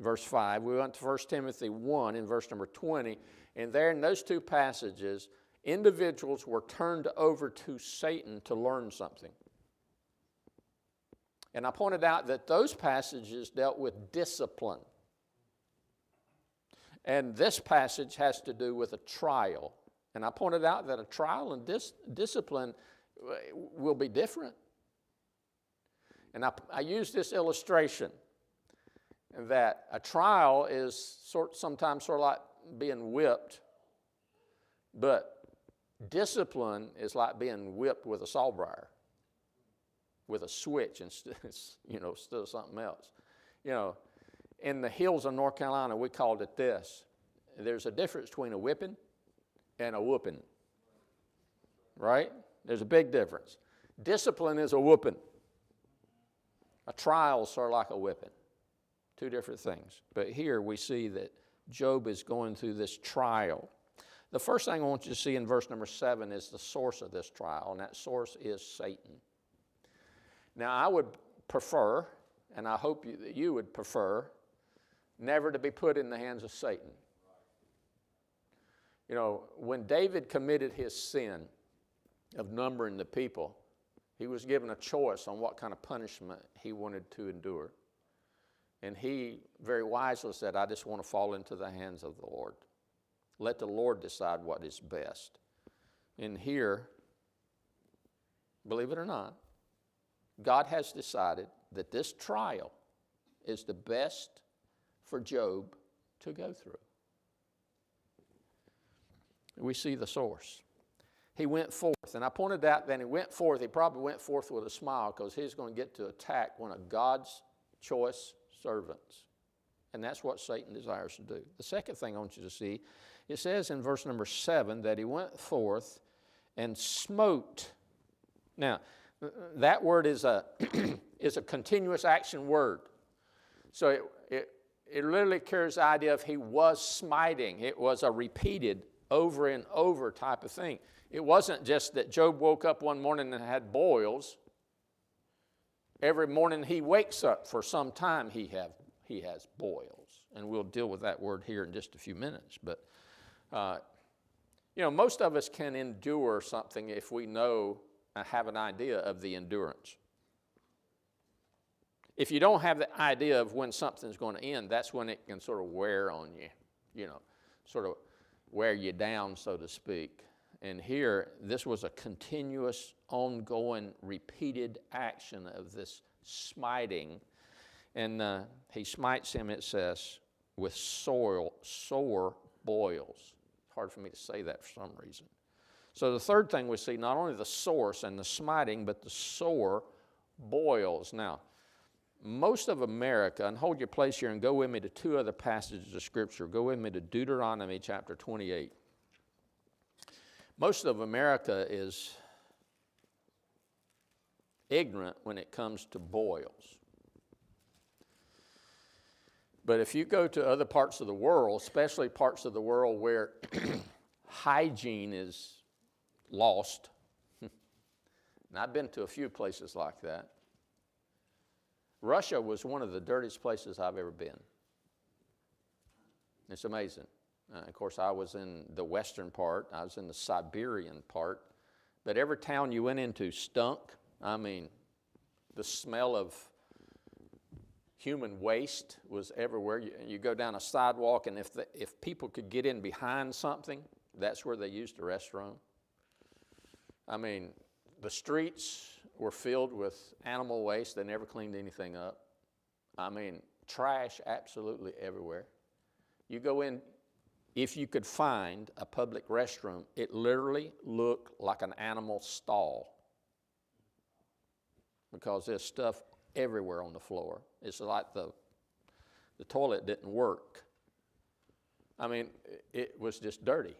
verse 5. We went to 1 Timothy 1 in verse number 20. And there in those two passages, individuals were turned over to Satan to learn something. And I pointed out that those passages dealt with discipline. And this passage has to do with a trial. And I pointed out that a trial and discipline will be different. And I used this illustration that a trial is sometimes sort of like being whipped, but discipline is like being whipped with a sawbriar, with a switch instead of something else. In the hills of North Carolina, we called it this. There's a difference between a whipping and a whooping, right? There's a big difference. Discipline is a whooping. A trial is sort of like a whipping. Two different things. But here we see that Job is going through this trial. The first thing I want you to see in verse number 7 is the source of this trial, and that source is Satan. Now, I would prefer, and I hope you would prefer, never to be put in the hands of Satan. When David committed his sin of numbering the people, he was given a choice on what kind of punishment he wanted to endure. And he very wisely said, I just want to fall into the hands of the Lord. Let the Lord decide what is best. And here, believe it or not, God has decided that this trial is the best for Job to go through. We see the source. He went forth, and I pointed out that he went forth. He probably went forth with a smile because he's going to get to attack one of God's choice servants. And that's what Satan desires to do. The second thing I want you to see, it says in verse number 7 that he went forth and smote. Now, that word is a is a continuous action word. So it literally carries the idea of he was smiting. It was a repeated over and over type of thing. It wasn't just that Job woke up one morning and had boils. Every morning he wakes up for some time he has boils. And we'll deal with that word here in just a few minutes. But, most of us can endure something if we know and have an idea of the endurance. If you don't have the idea of when something's going to end, that's when it can sort of wear on you, sort of wear you down, so to speak. And here, this was a continuous, ongoing, repeated action of this smiting. And he smites him, it says, with sore boils. It's hard for me to say that for some reason. So the third thing we see, not only the source and the smiting, but the sore boils. Now, most of America, and hold your place here and go with me to two other passages of Scripture. Go with me to Deuteronomy chapter 28. Most of America is ignorant when it comes to boils. But if you go to other parts of the world, especially parts of the world where hygiene is lost, and I've been to a few places like that, Russia was one of the dirtiest places I've ever been. It's amazing. Of course, I was in the western part. I was in the Siberian part. But every town you went into stunk. I mean, the smell of human waste was everywhere. You go down a sidewalk, and if people could get in behind something, that's where they used the restroom. I mean, the streets were filled with animal waste. They never cleaned anything up. I mean, trash absolutely everywhere. You go in, if you could find a public restroom, it literally looked like an animal stall because there's stuff everywhere on the floor. It's like the toilet didn't work. I mean, it was just dirty.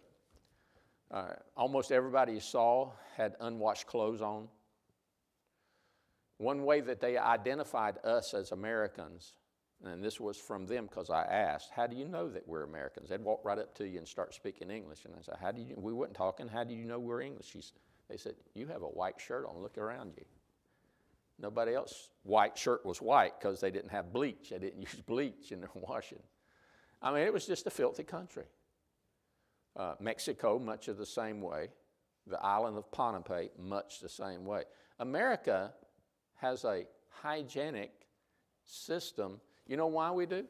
Almost everybody you saw had unwashed clothes on. One way that they identified us as Americans, and this was from them because I asked, how do you know that we're Americans? They'd walk right up to you and start speaking English. And I said, we weren't talking, how do you know we're English? They said, you have a white shirt on, look around you. Nobody else, white shirt was white because they didn't have bleach. They didn't use bleach in their washing. I mean, it was just a filthy country. Mexico, much of the same way. The island of Ponape, much the same way. America has a hygienic system. You know why we do?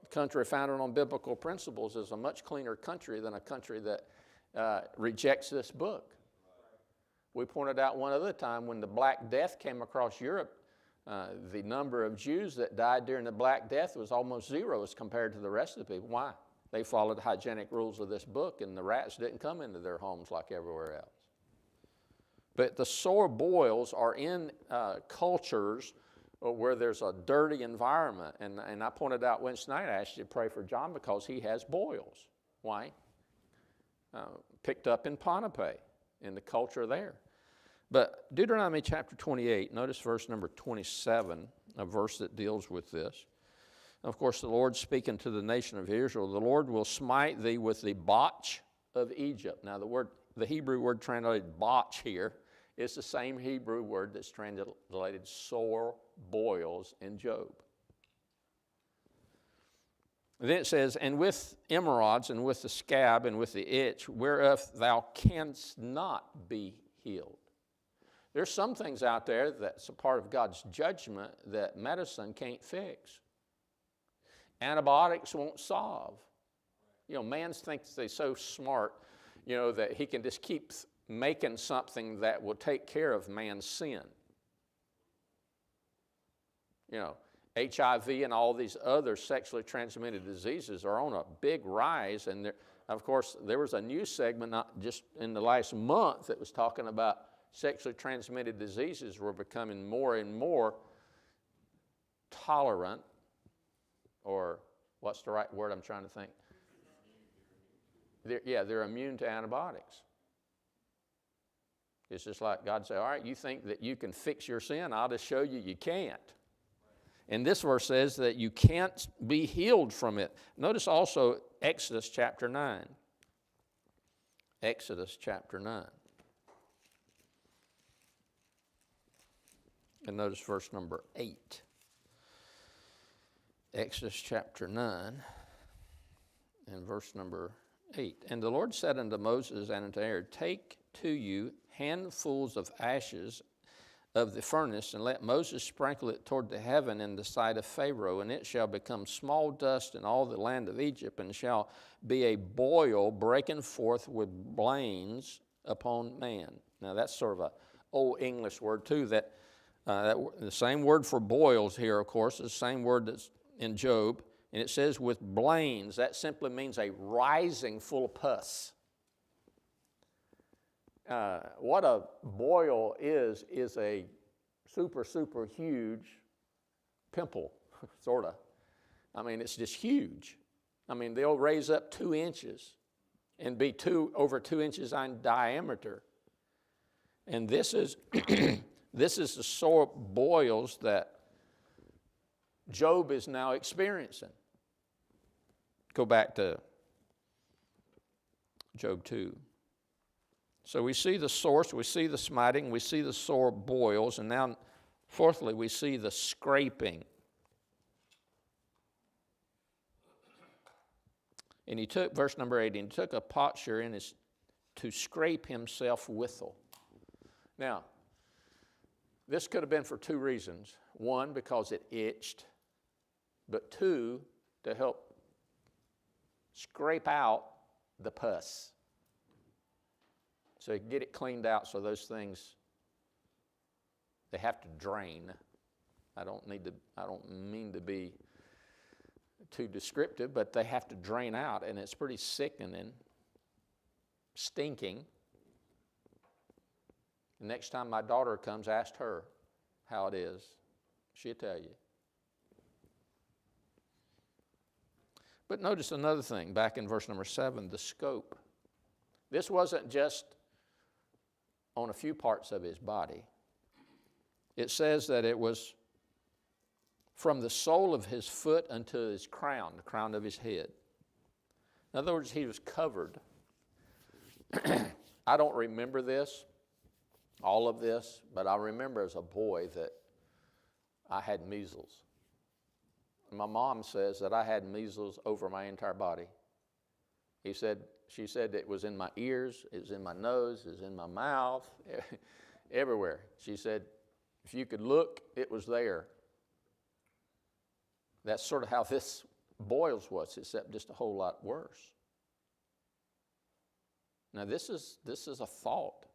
The country founded on biblical principles is a much cleaner country than a country that rejects this book. We pointed out one other time when the Black Death came across Europe, the number of Jews that died during the Black Death was almost zero as compared to the rest of the people. Why? They followed the hygienic rules of this book, and the rats didn't come into their homes like everywhere else. But the sore boils are in cultures where there's a dirty environment. And I pointed out Wednesday night, I asked you to pray for John because he has boils. Why? Picked up in Ponape, in the culture there. But Deuteronomy chapter 28, notice verse number 27, a verse that deals with this. Of course, the Lord speaking to the nation of Israel, the Lord will smite thee with the botch of Egypt. Now, the Hebrew word translated botch here is the same Hebrew word that's translated sore boils in Job. And then it says, and with emerods, and with the scab, and with the itch, whereof thou canst not be healed. There's some things out there that's a part of God's judgment that medicine can't fix. Antibiotics won't solve. You know, man thinks they're so smart, you know, that he can just keep making something that will take care of man's sin. You know, HIV and all these other sexually transmitted diseases are on a big rise. And there, of course, there was a news segment not just in the last month that was talking about sexually transmitted diseases were becoming more and more tolerant, or what's the right word I'm trying to think? They're immune to antibiotics. It's just like God said, all right, you think that you can fix your sin, I'll just show you you can't. And this verse says that you can't be healed from it. Notice also Exodus chapter 9. Exodus chapter 9. And notice verse number 8. Exodus chapter 9 and verse number 8. And the Lord said unto Moses and unto Aaron, take to you handfuls of ashes of the furnace, and let Moses sprinkle it toward the heaven in the sight of Pharaoh, and it shall become small dust in all the land of Egypt, and shall be a boil breaking forth with blains upon man. Now that's sort of an old English word too, the same word for boils here, of course, is the same word that's in Job, and it says with blains. That simply means a rising full of pus. What a boil is a super, super huge pimple, sort of. I mean, it's just huge. I mean, they'll raise up 2 inches and be over 2 inches in diameter. And this is, this is the sore boils that Job is now experiencing. Go back to Job 2. So we see the source, we see the smiting, we see the sore boils, and now, fourthly, we see the scraping. And he took, verse number 8, and he took a potsherd to scrape himself withal. Now, this could have been for 2 reasons. 1, because it itched, but 2, to help scrape out the pus. So you get it cleaned out so those things, they have to drain. I don't mean to be too descriptive, but they have to drain out, and it's pretty sickening, stinking. The next time my daughter comes, ask her how it is. She'll tell you. But notice another thing, back in verse number 7, the scope. This wasn't just on a few parts of his body. It says that it was from the sole of his foot unto his crown, the crown of his head. In other words, he was covered. I don't remember this, all of this, but I remember as a boy that I had measles. My mom says that I had measles over my entire body. She said it was in my ears, it was in my nose, it was in my mouth, everywhere. She said, if you could look, it was there. That's sort of how this boils was, except just a whole lot worse. Now this is a thought.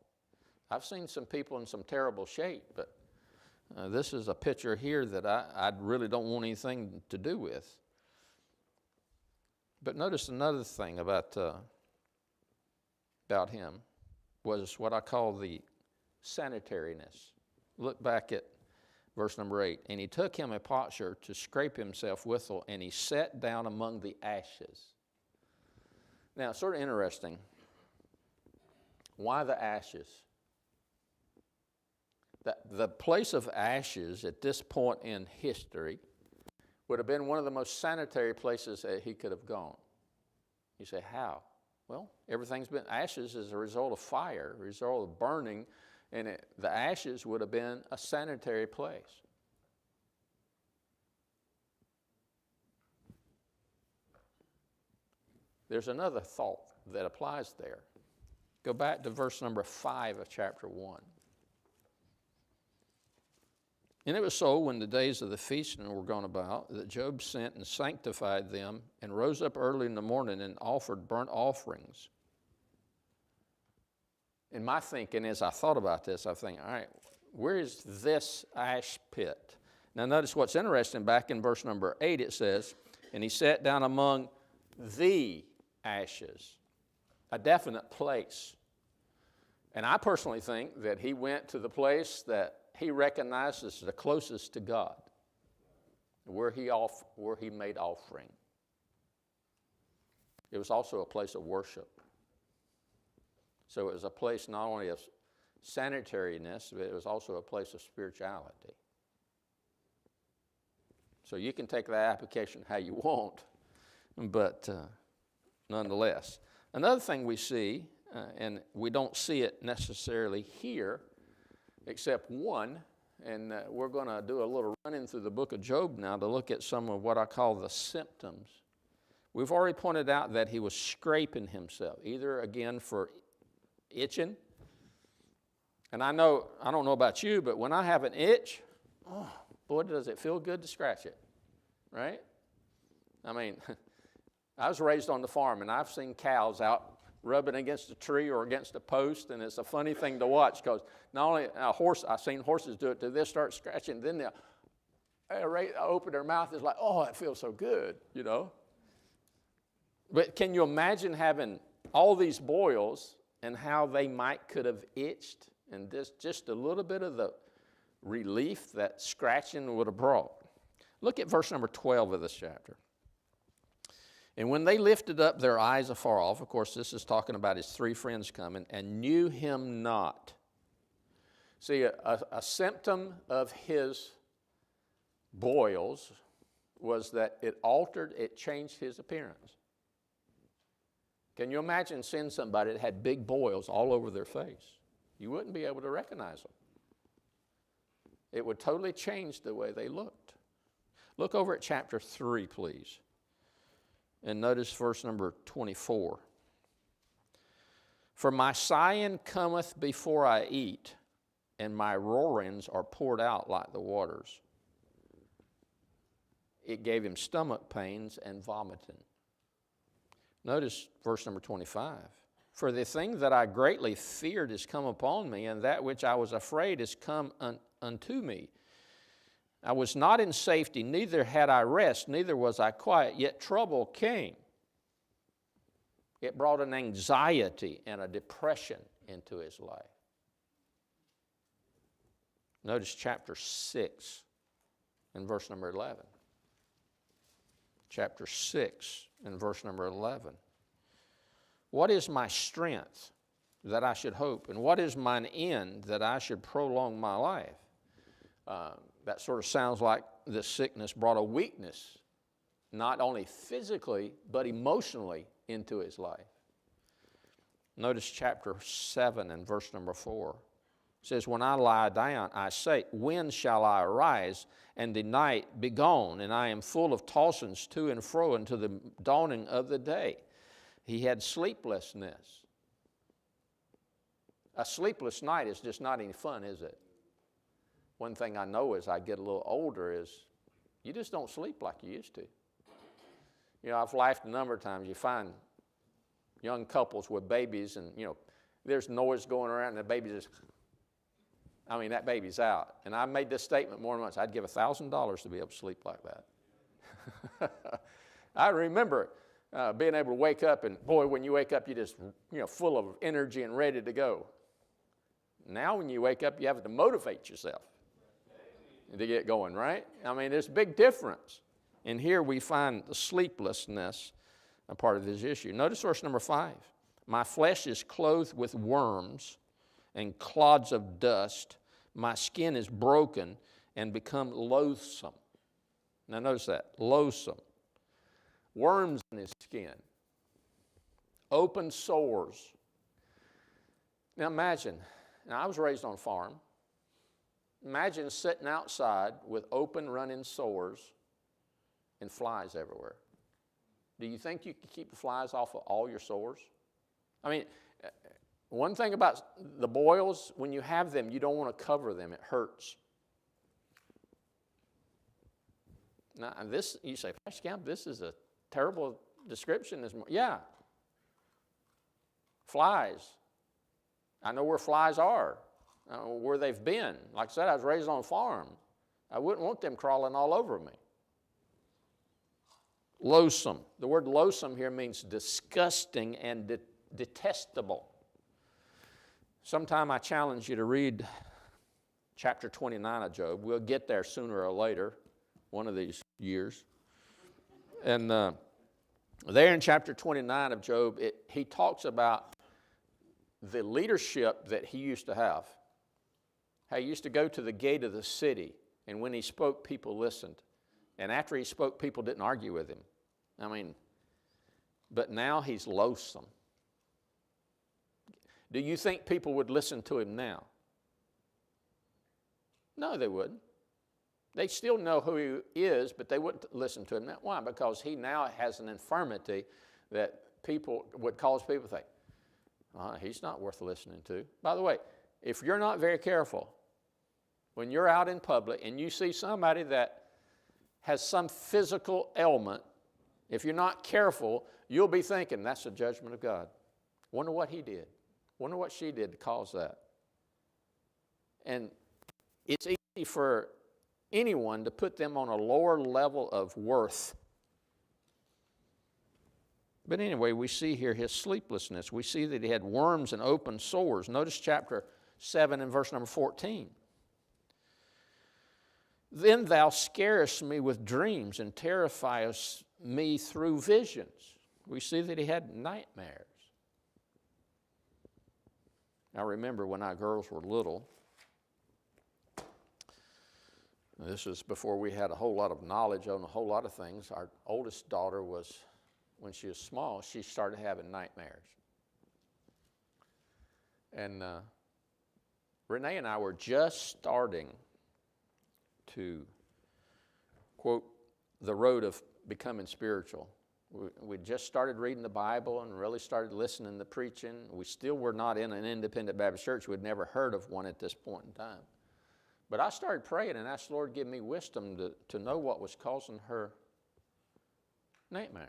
I've seen some people in some terrible shape, but this is a picture here that I really don't want anything to do with. But notice another thing about him was what I call the sanitariness. Look back at verse number 8. And he took him a potsherd to scrape himself withal, and he sat down among the ashes. Now, it's sort of interesting. Why the ashes? The place of ashes at this point in history would have been one of the most sanitary places that he could have gone. You say, how? Well, everything's been ashes as a result of fire, a result of burning, and the ashes would have been a sanitary place. There's another thought that applies there. Go back to verse number 5 of chapter 1. And it was so, when the days of the feasting were gone about, that Job sent and sanctified them, and rose up early in the morning and offered burnt offerings. In my thinking, as I thought about this, I think, all right, where is this ash pit? Now notice what's interesting, back in verse number 8 it says, and he sat down among the ashes, a definite place. And I personally think that he went to the place that he recognized as the closest to God, where he made offering. It was also a place of worship. So it was a place not only of sanitariness, but it was also a place of spirituality. So you can take that application how you want, but nonetheless. Another thing we see, and we don't see it necessarily here, except one, and we're going to do a little run-in through the book of Job now to look at some of what I call the symptoms. We've already pointed out that he was scraping himself, either again for itching. And I don't know about you, but when I have an itch, oh, boy, does it feel good to scratch it, right? I mean, I was raised on the farm, and I've seen cows out rubbing against a tree or against a post, and it's a funny thing to watch because not only I've seen horses do it, they start scratching, then they'll open their mouth, it's like, oh, it feels so good, you know. But can you imagine having all these boils and how they could have itched, and just a little bit of the relief that scratching would have brought? Look at verse number 12 of this chapter. And when they lifted up their eyes afar off, of course, this is talking about his three friends coming, and knew him not. See, a symptom of his boils was that it changed his appearance. Can you imagine seeing somebody that had big boils all over their face? You wouldn't be able to recognize them. It would totally change the way they looked. Look over at chapter 3, please. And notice verse number 24. For my sighing cometh before I eat, and my roarings are poured out like the waters. It gave him stomach pains and vomiting. Notice verse number 25. For the thing that I greatly feared is come upon me, and that which I was afraid is come unto me. I was not in safety, neither had I rest, neither was I quiet, yet trouble came. It brought an anxiety and a depression into his life. Notice chapter 6 and verse number 11. Chapter 6 and verse number 11. What is my strength that I should hope? And what is mine end that I should prolong my life? That sort of sounds like this sickness brought a weakness, not only physically, but emotionally into his life. Notice chapter 7 and verse number 4. It says, when I lie down, I say, when shall I arise, and the night be gone? And I am full of tossings to and fro unto the dawning of the day. He had sleeplessness. A sleepless night is just not any fun, is it? One thing I know as I get a little older is you just don't sleep like you used to. You know, I've laughed a number of times. You find young couples with babies and, there's noise going around and the baby just, that baby's out. And I made this statement more than once. I'd give $1,000 to be able to sleep like that. I remember being able to wake up and, boy, when you wake up, you're just, full of energy and ready to go. Now when you wake up, you have to motivate yourself to get going, right? There's a big difference. And here we find the sleeplessness a part of this issue. Notice verse number 5. My flesh is clothed with worms and clods of dust. My skin is broken and become loathsome. Now notice that, loathsome. Worms in his skin. Open sores. Now imagine, I was raised on a farm. Imagine sitting outside with open running sores and flies everywhere. Do you think you can keep the flies off of all your sores? One thing about the boils, when you have them, you don't want to cover them. It hurts. Now, this, you say, Pastor Camp, this is a terrible description. Yeah. Flies. I know where flies are, where they've been. Like I said, I was raised on a farm. I wouldn't want them crawling all over me. Loathsome. The word loathsome here means disgusting and detestable. Sometime I challenge you to read chapter 29 of Job. We'll get there sooner or later, one of these years. And there in chapter 29 of Job, he talks about the leadership that he used to have. How he used to go to the gate of the city, and when he spoke, people listened. And after he spoke, people didn't argue with him. But now he's loathsome. Do you think people would listen to him now? No, they wouldn't. They still know who he is, but they wouldn't listen to him. Why? Because he now has an infirmity that people would cause people to think, he's not worth listening to. By the way, if you're not very careful, when you're out in public and you see somebody that has some physical ailment, if you're not careful, you'll be thinking, that's the judgment of God. Wonder what he did. Wonder what she did to cause that. And it's easy for anyone to put them on a lower level of worth. But anyway, we see here his sleeplessness. We see that he had worms and open sores. Notice chapter 7 and verse number 14. Then thou scarest me with dreams and terrifiest me through visions. We see that he had nightmares. I remember when our girls were little, this was before we had a whole lot of knowledge on a whole lot of things. Our oldest daughter was, when she was small, she started having nightmares. And Renee and I were just starting to, quote, the road of becoming spiritual. We just started reading the Bible and really started listening to preaching. We still were not in an independent Baptist church. We'd never heard of one at this point in time. But I started praying and asked the Lord to give me wisdom to know what was causing her nightmares.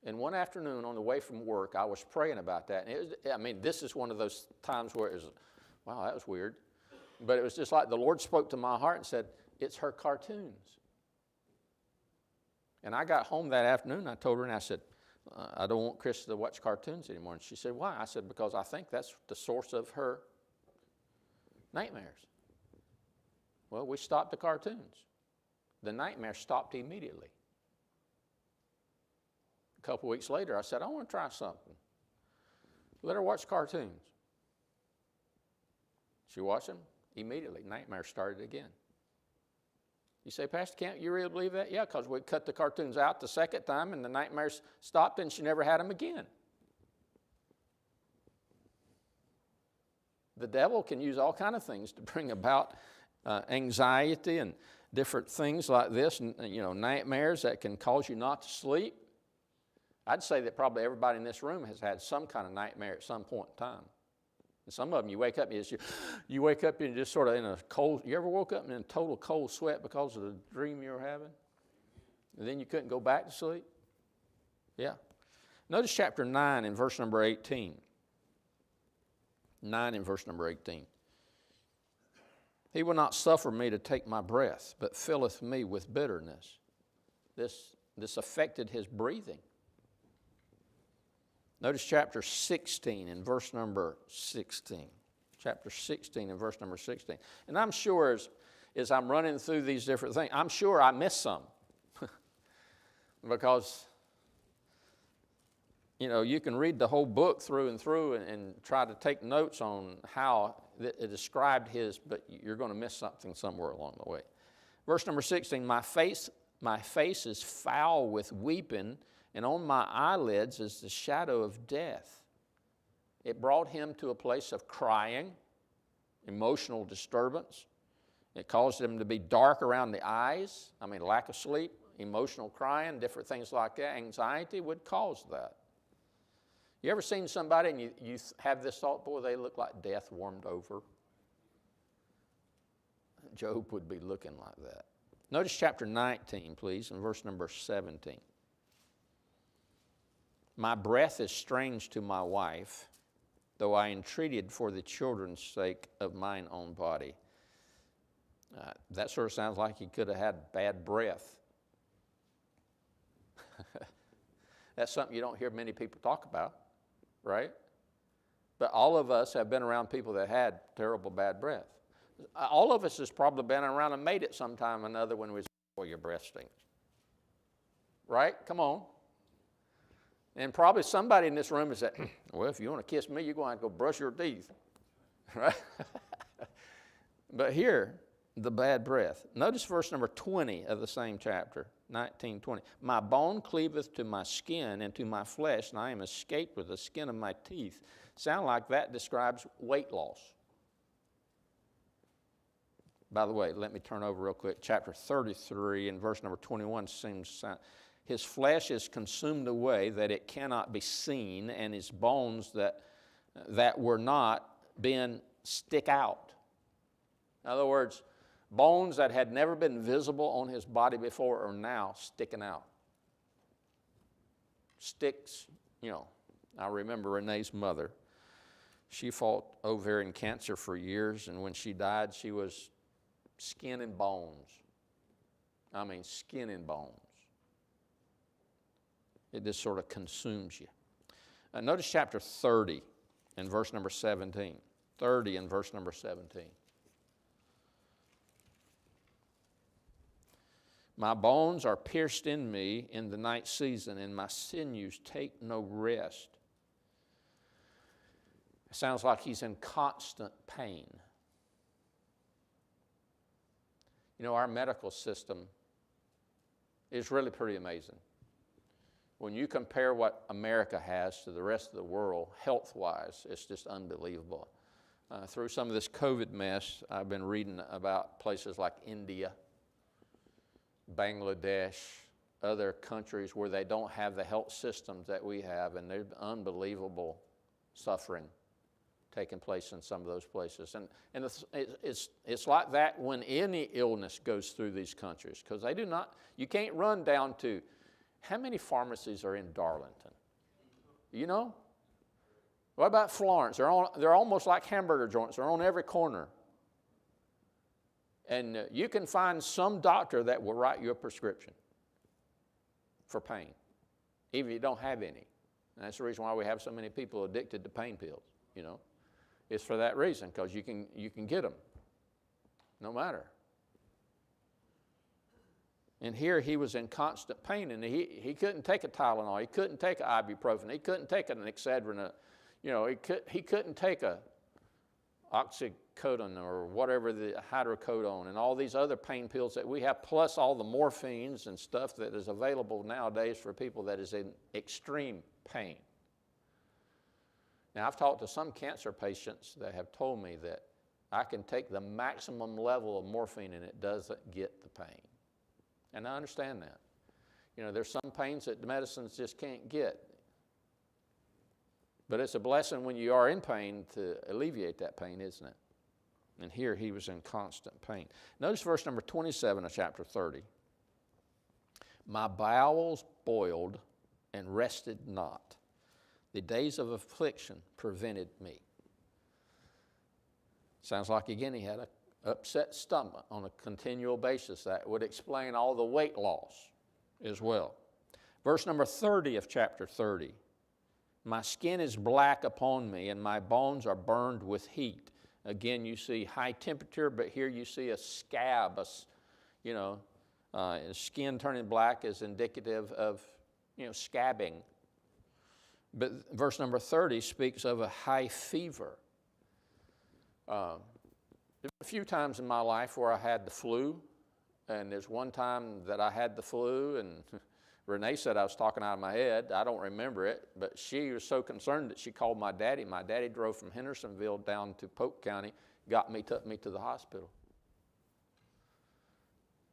And one afternoon on the way from work, I was praying about that. And this is one of those times where it was, wow, that was weird. But it was just like the Lord spoke to my heart and said, it's her cartoons. And I got home that afternoon and I told her, and I said, I don't want Chris to watch cartoons anymore. And she said, why? I said, because I think that's the source of her nightmares. Well, we stopped the cartoons. The nightmare stopped immediately. A couple weeks later, I said, I want to try something. Let her watch cartoons. She watched them. Immediately, nightmare started again. You say, Pastor Camp, you really believe that? Yeah, because we cut the cartoons out the second time and the nightmares stopped and she never had them again. The devil can use all kinds of things to bring about anxiety and different things like this, and nightmares that can cause you not to sleep. I'd say that probably everybody in this room has had some kind of nightmare at some point in time. And some of them, you wake up, you wake up and you're just sort of in a cold. You ever woke up in a total cold sweat because of the dream you were having, and then you couldn't go back to sleep? Yeah. Notice chapter 9 and verse number 18. 9 and verse number 18. He will not suffer me to take my breath, but filleth me with bitterness. This affected his breathing. Notice chapter 16 and verse number 16. Chapter 16 and verse number 16. And I'm sure as I'm running through these different things, I'm sure I missed some. Because, you can read the whole book through and through and try to take notes on how it described his, but you're going to miss something somewhere along the way. Verse number 16, my face is foul with weeping, and on my eyelids is the shadow of death. It brought him to a place of crying, emotional disturbance. It caused him to be dark around the eyes. Lack of sleep, emotional crying, different things like that. Anxiety would cause that. You ever seen somebody and you have this thought, boy, they look like death warmed over? Job would be looking like that. Notice chapter 19, please, and verse number 17. My breath is strange to my wife, though I entreated for the children's sake of mine own body. That sort of sounds like he could have had bad breath. That's something you don't hear many people talk about, right? But all of us have been around people that had terrible bad breath. All of us has probably been around and made it sometime or another when we say, boy, your breath stinks. Right? Come on. And probably somebody in this room has said, well, if you want to kiss me, you're going to have to go brush your teeth. Right? But here, the bad breath. Notice verse number 20 of the same chapter, 19:20. My bone cleaveth to my skin and to my flesh, and I am escaped with the skin of my teeth. Sound like that describes weight loss. By the way, let me turn over real quick. Chapter 33 and verse number 21 seems to sound, his flesh is consumed away that it cannot be seen, and his bones that were not been stick out. In other words, bones that had never been visible on his body before are now sticking out. Sticks, I remember Renee's mother. She fought ovarian cancer for years, and when she died, she was skin and bones. Skin and bones. It just sort of consumes you. Notice chapter 30 and verse number 17. 30 and verse number 17. My bones are pierced in me in the night season, and my sinews take no rest. It sounds like he's in constant pain. Our medical system is really pretty amazing. When you compare what America has to the rest of the world, health-wise, it's just unbelievable. Through some of this COVID mess, I've been reading about places like India, Bangladesh, other countries where they don't have the health systems that we have, and there's unbelievable suffering taking place in some of those places. And it's like that when any illness goes through these countries, because they do not, you can't run down to, how many pharmacies are in Darlington? What about Florence? They're almost like hamburger joints. They're on every corner. And you can find some doctor that will write you a prescription for pain, even if you don't have any. And that's the reason why we have so many people addicted to pain pills, It's for that reason, because you can get them, no matter. And here he was in constant pain, and he couldn't take a Tylenol, he couldn't take an ibuprofen, he couldn't take an Excedrin, he couldn't take a oxycodone or whatever, the hydrocodone, and all these other pain pills that we have, plus all the morphines and stuff that is available nowadays for people that is in extreme pain. Now, I've talked to some cancer patients that have told me that I can take the maximum level of morphine and it doesn't get the pain. And I understand that. You know, there's some pains that the medicines just can't get. But it's a blessing when you are in pain to alleviate that pain, isn't it? And here he was in constant pain. Notice verse number 27 of chapter 30. My bowels boiled and rested not. The days of affliction prevented me. Sounds like, again, he had an upset stomach on a continual basis. That would explain all the weight loss as well. Verse number 30 of chapter 30. My skin is black upon me, and my bones are burned with heat. Again, you see high temperature, but here you see a scab. Skin turning black is indicative of, scabbing. But verse number 30 speaks of a high fever. There's a few times in my life where I had the flu, and there's one time that I had the flu, and Renee said I was talking out of my head. I don't remember it, but she was so concerned that she called my daddy. My daddy drove from Hendersonville down to Polk County, took me to the hospital.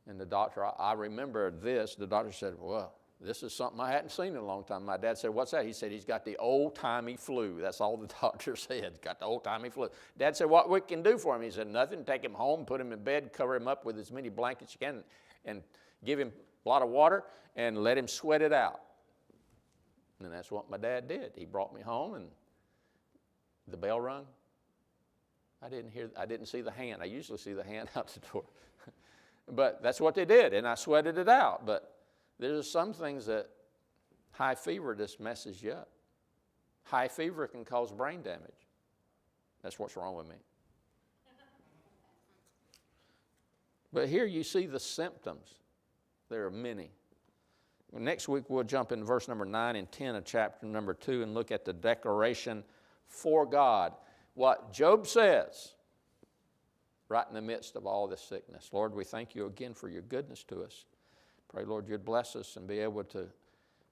And the doctor, I remember this, the doctor said, well, this is something I hadn't seen in a long time. My dad said, what's that? He said, he's got the old-timey flu. That's all the doctor said, got the old-timey flu. Dad said, what we can do for him? He said, nothing. Take him home, put him in bed, cover him up with as many blankets you can, and give him a lot of water, and let him sweat it out. And that's what my dad did. He brought me home, and the bell rung. I didn't see the hand. I usually see the hand out the door. But that's what they did, and I sweated it out. But there's some things that high fever just messes you up. High fever can cause brain damage. That's what's wrong with me. But here you see the symptoms. There are many. Next week we'll jump in verse number 9 and 10 of chapter number 2 and look at the declaration for God. What Job says right in the midst of all this sickness. Lord, we thank you again for your goodness to us. Pray, Lord, you'd bless us and be able to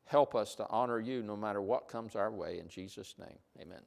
help us to honor you no matter what comes our way. In Jesus' name, amen.